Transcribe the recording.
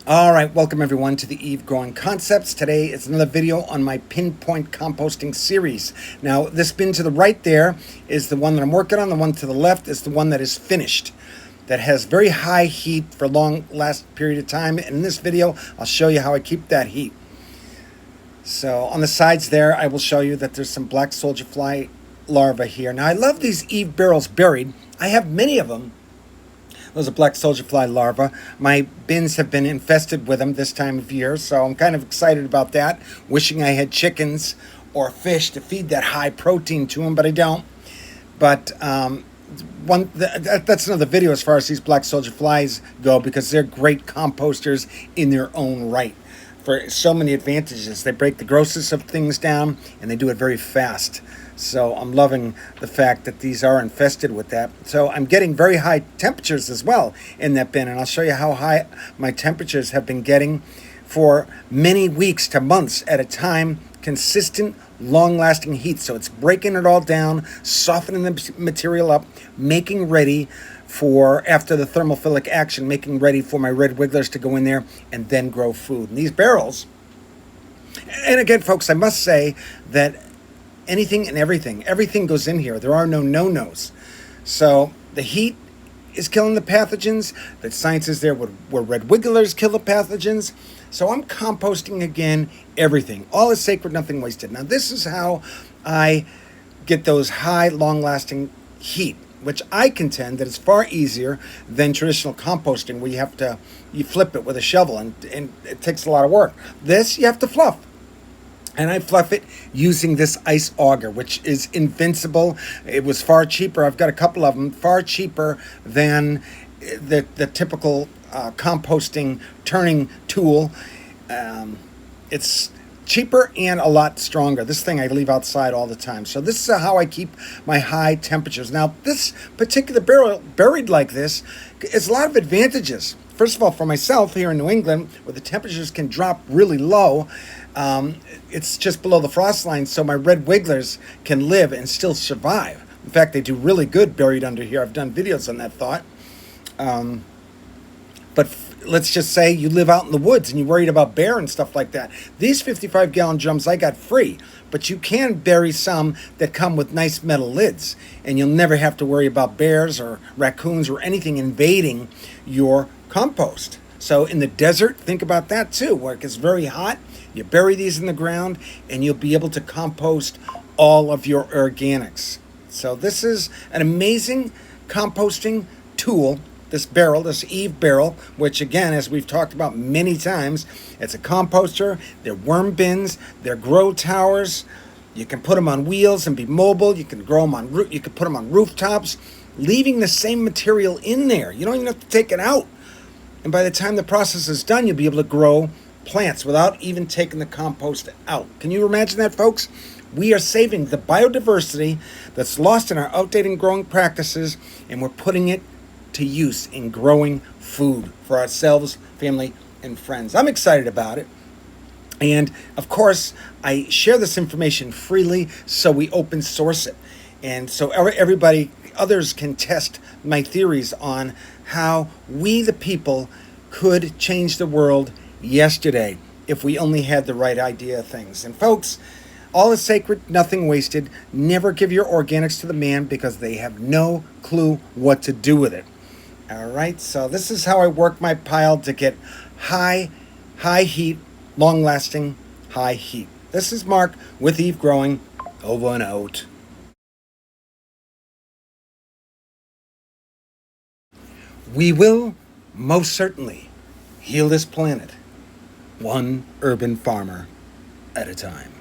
All right, welcome everyone to the Eve Growing Concepts. Today is another video on my Pinpoint Composting series. Now, this bin to the right there is the one that I'm working on. The one to the left is the one that is finished, that has very high heat for a long last period of time. And in this video, I'll show you how I keep that heat. So on the sides there, I will show you that there's some black soldier fly larvae here. Now, I love these Eve barrels buried. I have many of them. Those are black soldier fly larvae. My bins have been infested with them this time of year, so I'm kind of excited about that. Wishing I had chickens or fish to feed that high protein to them, but I don't. But that's another video as far as these black soldier flies go, because they're great composters in their own right for so many advantages. They break the grossest of things down, and they do it very fast. So I'm loving the fact that these are infested with that. So I'm getting very high temperatures as well in that bin, and I'll show you how high my temperatures have been getting for many weeks to months at a time. Consistent, long-lasting heat. So it's breaking it all down, softening the material up, making ready for, after the thermophilic action, making ready for my red wigglers to go in there and then grow food. And these barrels, and again, folks, I must say that anything and everything goes in here. There are no no-nos. So the heat is killing the pathogens. The science is there where red wigglers kill the pathogens. So I'm composting again everything. All is sacred, nothing wasted. Now this is how I get those high, long-lasting heat, which I contend that is far easier than traditional composting, where you flip it with a shovel and it takes a lot of work. This you have to fluff. And I fluff it using this ice auger, which is invincible. It was far cheaper. I've got a couple of them, far cheaper than the typical composting turning tool. It's cheaper and a lot stronger. This thing I leave outside all the time. So this is how I keep my high temperatures. Now, this particular barrel buried like this is a lot of advantages. First of all, for myself here in New England, where the temperatures can drop really low, it's just below the frost line, so my red wigglers can live and still survive. In fact, they do really good buried under here. I've done videos on that thought. But let's just say you live out in the woods and you're worried about bear and stuff like that. These 55-gallon drums I got free, but you can bury some that come with nice metal lids, and you'll never have to worry about bears or raccoons or anything invading your compost. So in the desert, think about that too, where it gets very hot. You bury these in the ground and you'll be able to compost all of your organics. So this is an amazing composting tool, this barrel, this Eve barrel, which again, as we've talked about many times, it's a composter. They're worm bins, they're grow towers. You can put them on wheels and be mobile. You can grow them you can put them on rooftops, leaving the same material in there. You don't even have to take it out. And by the time the process is done, you'll be able to grow plants without even taking the compost out. Can you imagine that, folks? We are saving the biodiversity that's lost in our outdated growing practices, and we're putting it to use in growing food for ourselves, family, and friends. I'm excited about it. And of course, I share this information freely, so we open source it. And so others can test my theories on how we, the people, could change the world yesterday if we only had the right idea of things. And folks, all is sacred, nothing wasted. Never give your organics to the man, because they have no clue what to do with it. All right, so this is how I work my pile to get high heat, long-lasting high heat. This is Mark with Eve Growing, over and out. We will most certainly heal this planet, one urban farmer at a time.